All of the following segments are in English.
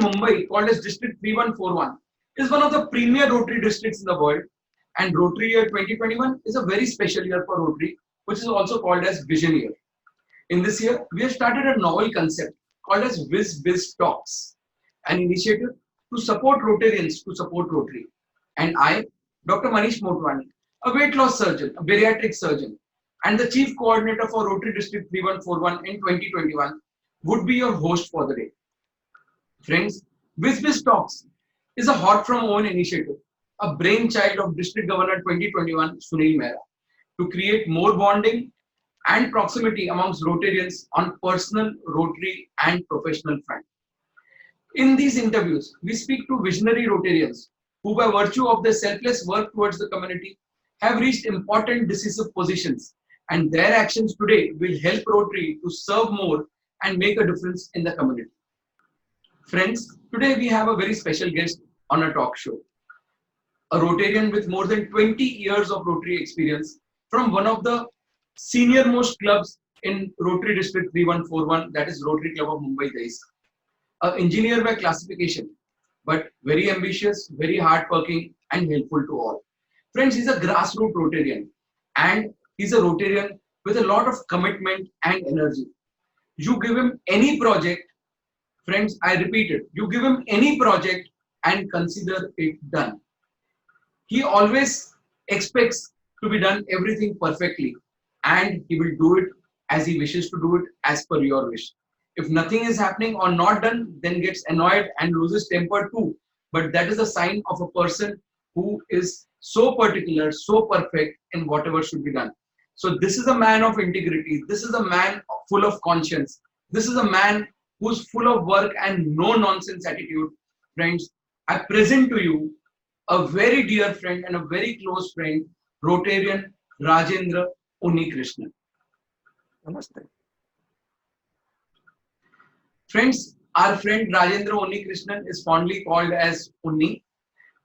Mumbai, called as District 3141, is one of the premier Rotary districts in the world. And Rotary Year 2021 is a very special year for Rotary, which is also called as Vision Year. In this year, we have started a novel concept called as Viz Biz Talks, an initiative to support Rotarians to support Rotary. And I, Dr. Manish Motwani, a weight loss surgeon, a bariatric surgeon, and the chief coordinator for Rotary District 3141 in 2021, would be your host for the day. Friends, Viz Biz Talks is a hot from own initiative, a brainchild of District Governor 2021 Sunil Mehra, to create more bonding and proximity amongst Rotarians on personal, Rotary and professional front. In these interviews, we speak to visionary Rotarians who, by virtue of their selfless work towards the community, have reached important decisive positions, and their actions today will help Rotary to serve more and make a difference in the community. Friends, today we have a very special guest on a talk show, a Rotarian with more than 20 years of Rotary experience from one of the senior most clubs in Rotary District 3141, that is Rotary Club of Mumbai, Dahisar. An engineer by classification, but very ambitious, very hardworking, and helpful to all. Friends, he's a grassroots Rotarian, and he's a Rotarian with a lot of commitment and energy. You give him any project, friends, I repeat it, you give him any project and consider it done. He always expects to be done everything perfectly, and he will do it as he wishes to do it as per your wish. If nothing is happening or not done, then gets annoyed and loses temper too. But that is a sign of a person who is so particular, so perfect in whatever should be done. So this is a man of integrity. This is a man full of conscience. This is a man who's full of work and no nonsense attitude. Friends, I present to you a very dear friend and a very close friend, Rotarian Rajendra Unnikrishnan. Namaste. Friends, our friend Rajendra Unnikrishnan is fondly called as Unni,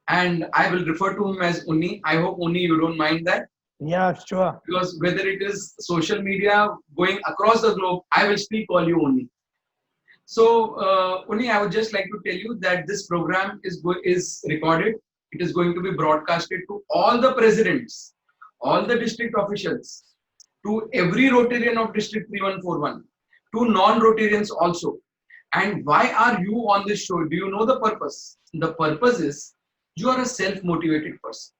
and I will refer to him as Unni. I hope, Unni, you don't mind that. Yeah, sure. Because whether it is social media going across the globe, I will still call you Unni. So, Unni, I would just like to tell you that this program is recorded. It is going to be broadcasted to all the presidents, all the district officials, to every Rotarian of District 3141, to non-Rotarians also. And why are you on this show? Do you know the purpose? The purpose is you are a self-motivated person.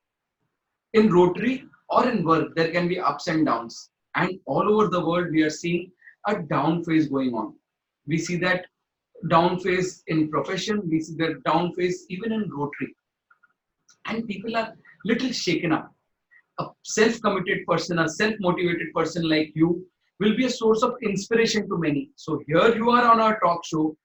In Rotary or in work, there can be ups and downs. And all over the world, we are seeing a down phase going on. We see that down phase in profession. We see that down phase even in Rotary. And people are little shaken up. A self-committed person, a self-motivated person like you will be a source of inspiration to many. So here you are on our talk show,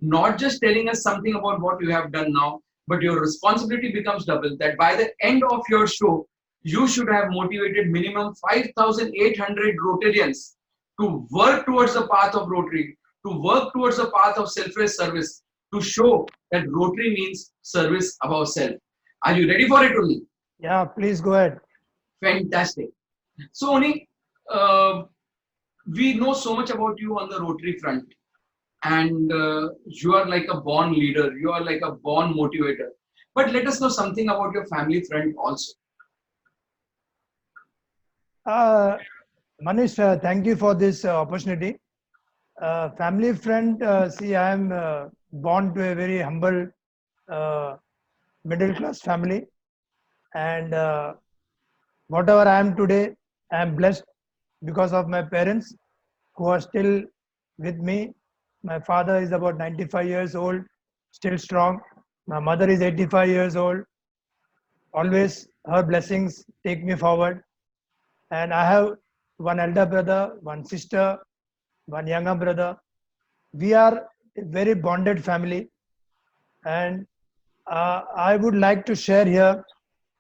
not just telling us something about what you have done now, but your responsibility becomes double, that by the end of your show, you should have motivated minimum 5,800 Rotarians to work towards the path of Rotary, to work towards the path of selfless service, to show that Rotary means service above self. Are you ready for it, Uni? Yeah, please go ahead. Fantastic. So, Uni, we know so much about you on the Rotary front, and you are like a born leader, you are like a born motivator. But let us know something about your family front also. Manish, thank you for this opportunity. Family friend, see, I am born to a very humble middle class family, and whatever I am today, I am blessed because of my parents who are still with me. My father is about 95 years old, still strong. My mother is 85 years old. Always her blessings take me forward. And I have one elder brother, one sister, one younger brother. We are a very bonded family. And I would like to share here,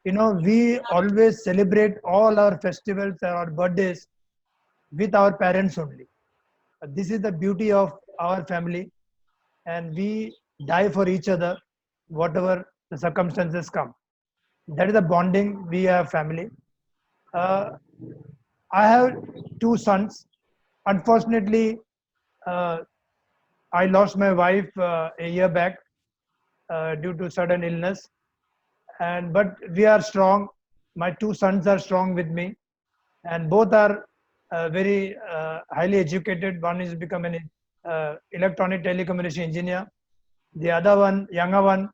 we always celebrate all our festivals and our birthdays with our parents only. This is the beauty of our family, and we die for each other, whatever the circumstances come. That is the bonding we have family. I have two sons. Unfortunately, I lost my wife a year back. due to sudden illness. And but we are strong. My two sons are strong with me, and both are very highly educated. One is becoming an electronic telecommunication engineer. The other one, younger one,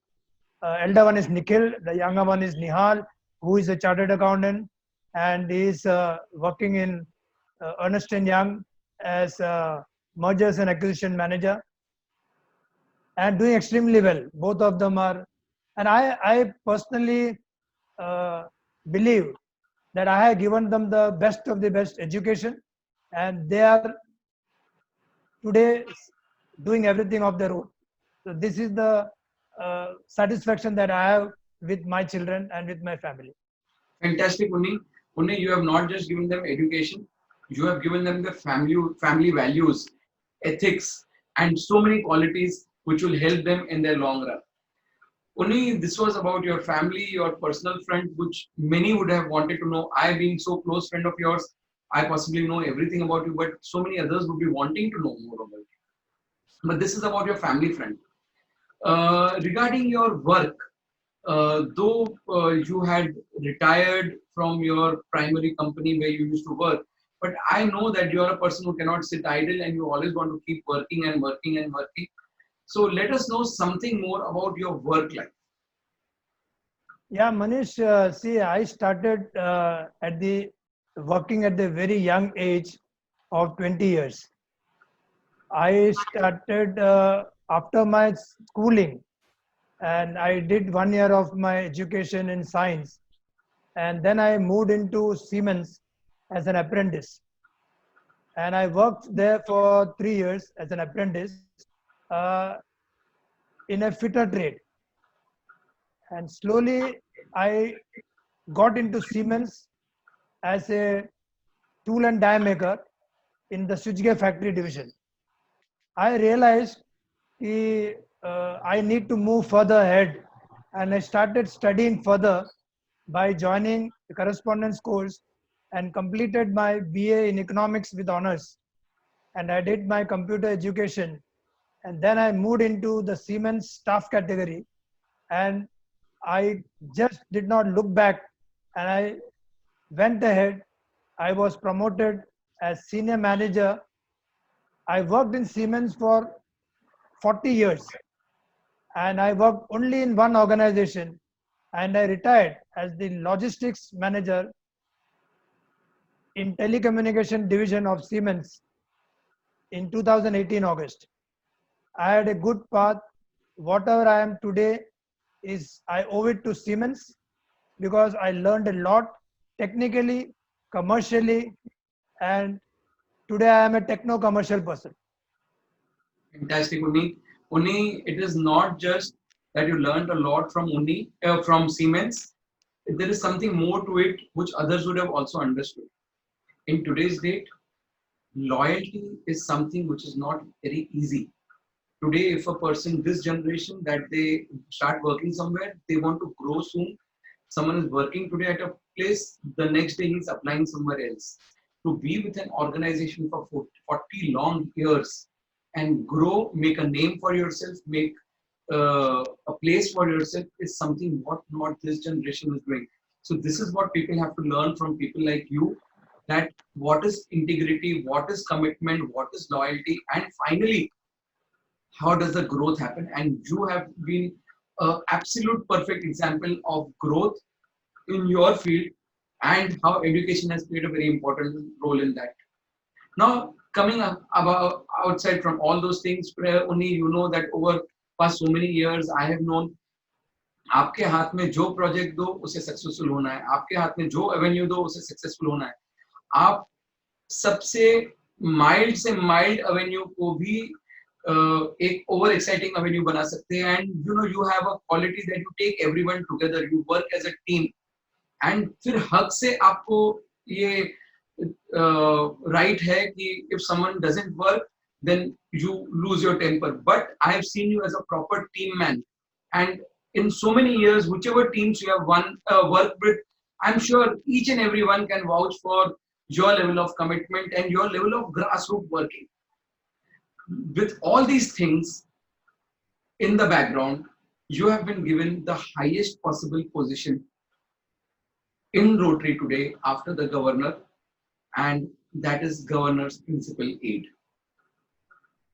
elder one is Nikhil. The younger one is Nihal, who is a chartered accountant, and he is working in Ernst and Young as mergers and acquisition manager, and doing extremely well. Both of them are, and I personally uh, believe that I have given them the best of the best education, and they are today doing everything of their own. So this is the satisfaction that I have with my children and with my family. Fantastic, Unni. Unni, you have not just given them education, you have given them the family values, ethics, and so many qualities which will help them in their long run. Unni, this was about your family, your personal friend, which many would have wanted to know. I, being so close friend of yours, I possibly know everything about you, but so many others would be wanting to know more about you. But this is about your family friend. Regarding your work, though you had retired from your primary company where you used to work, but I know that you are a person who cannot sit idle and you always want to keep working and working and working. So let us know something more about your work life. Yeah, Manish, see, I started at the working at the very young age of 20 years. I started after my schooling, and I did 1 year of my education in science, and then I moved into Siemens as an apprentice, and I worked there for 3 years as an apprentice uh, in a fitter trade, and slowly I got into Siemens as a tool and die maker in the switchgear factory division. I realized I need to move further ahead, and I started studying further by joining the correspondence course and completed my BA in economics with honors. And I did my computer education, and then I moved into the Siemens staff category, and I just did not look back, and I went ahead. I was promoted as senior manager. I worked in Siemens for 40 years, and I worked only in one organization, and I retired as the logistics manager in telecommunication division of Siemens in 2018 August. I had a good path. Whatever I am today is I owe it to Siemens because I learned a lot technically, commercially, and today I am a techno commercial person. Fantastic, Unni. Unni, it is not just that you learned a lot from from Siemens. There is something more to it which others would have also understood. In today's date, loyalty is something which is not very easy. Today, if a person, this generation, that they start working somewhere, they want to grow soon. Someone is working today at a place, the next day he's applying somewhere else. To be with an organization for 40 long years and grow, make a name for yourself, make a place for yourself is something what not this generation is doing. So this is what people have to learn from people like you, that what is integrity, what is commitment, what is loyalty, and finally, how does the growth happen. And you have been an absolute perfect example of growth in your field and how education has played a very important role in that. Now, coming up about outside from all those things, only you know that over past so many years, I have known आपके हाथ में जो project दो उसे successful होना है, आपके हाथ में जो एवेन्यू दो उसे सक्सेसफुल होना है. आप सबसे माइल्ड से माइल्ड एवेन्यू को भी एक ओवर एक्साइटिंग एवेन्यू बना सकते हैं. And you know you have a quality that you take everyone together, you work as a team, and फिर हक से आपको ये राइट है कि if someone doesn't work then you lose your temper. But I have seen you as a proper team man, and in so many years, whichever teams you have worked with, I'm sure each and everyone can vouch for your level of commitment and your level of grassroots working. With all these things in the background, you have been given the highest possible position in Rotary today after the governor, and that is governor's principal aide.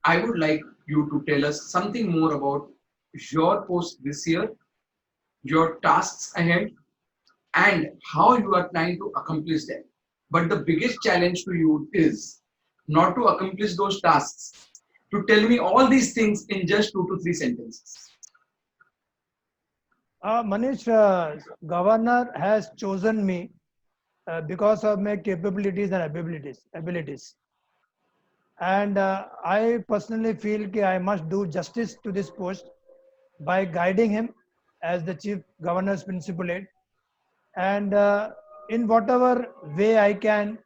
I would like you to tell us something more about your post this year, your tasks ahead, and how you are trying to accomplish them. But the biggest challenge to you is not to accomplish those tasks, to tell me all these things in just 2 to 3 sentences. Manish, governor has chosen me because of my capabilities and abilities. And I personally feel that I must do justice to this post by guiding him as the chief governor's principal aide, and in whatever way I can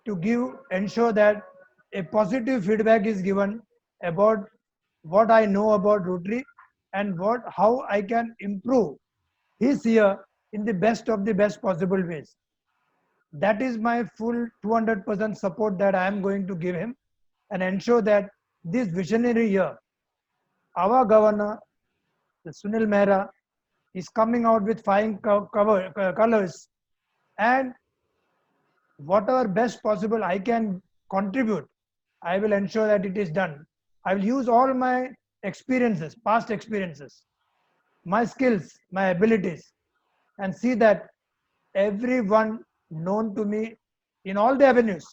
to ensure that a positive feedback is given about what I know about Rotary and how I can improve his year in the best of the best possible ways. That is my full 200% support that I am going to give him and ensure that this visionary year, our governor, Sunil Mehra, is coming out with fine colors, and whatever best possible I can contribute, I will ensure that it is done. I will use all my experiences, past experiences, my skills, my abilities, and see that everyone known to me in all the avenues,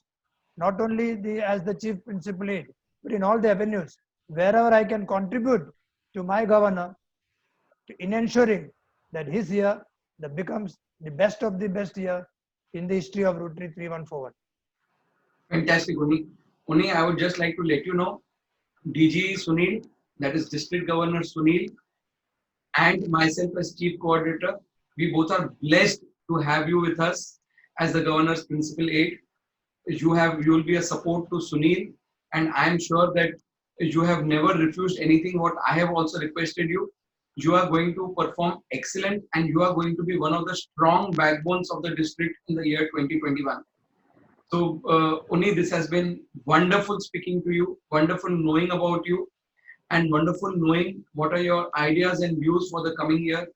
not only as the chief principal aide, but in all the avenues, wherever I can contribute to my governor in ensuring that his year that becomes the best of the best year in the history of Rotary 3141. Fantastic, Uni. Uni, I would just like to let you know, DG Sunil, that is District Governor Sunil, and myself as Chief Coordinator, we both are blessed to have you with us as the Governor's Principal Aide. You will be a support to Sunil, and I am sure that you have never refused anything what I have also requested you. You are going to perform excellent, and you are going to be one of the strong backbones of the district in the year 2021. So, Uni, this has been wonderful speaking to you, wonderful knowing about you, and wonderful knowing what are your ideas and views for the coming year.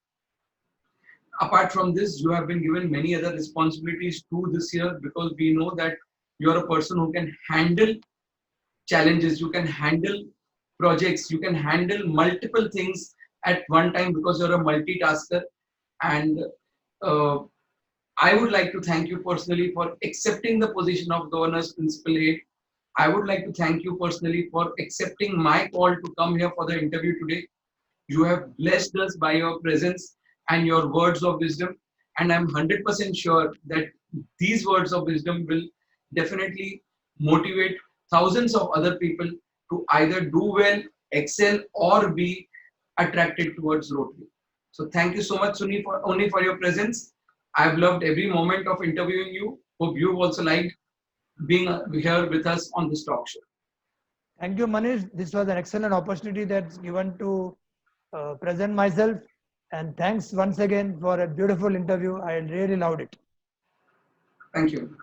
Apart from this, you have been given many other responsibilities too this year, because we know that you are a person who can handle challenges, you can handle projects, you can handle multiple things at one time because you're a multitasker. And uh, I would like to thank you personally for accepting the position of Governor's Principal Aide. I would like to thank you personally for accepting my call to come here for the interview today. You have blessed us by your presence and your words of wisdom. And I'm 100% sure that these words of wisdom will definitely motivate thousands of other people to either do well, excel, or be attracted towards Rotary. So thank you so much, Suni, for your presence. I've loved every moment of interviewing you. Hope you've also liked being here with us on this talk show. Thank you, Manish. This was an excellent opportunity that's given to present myself. And thanks once again for a beautiful interview. I really loved it. Thank you.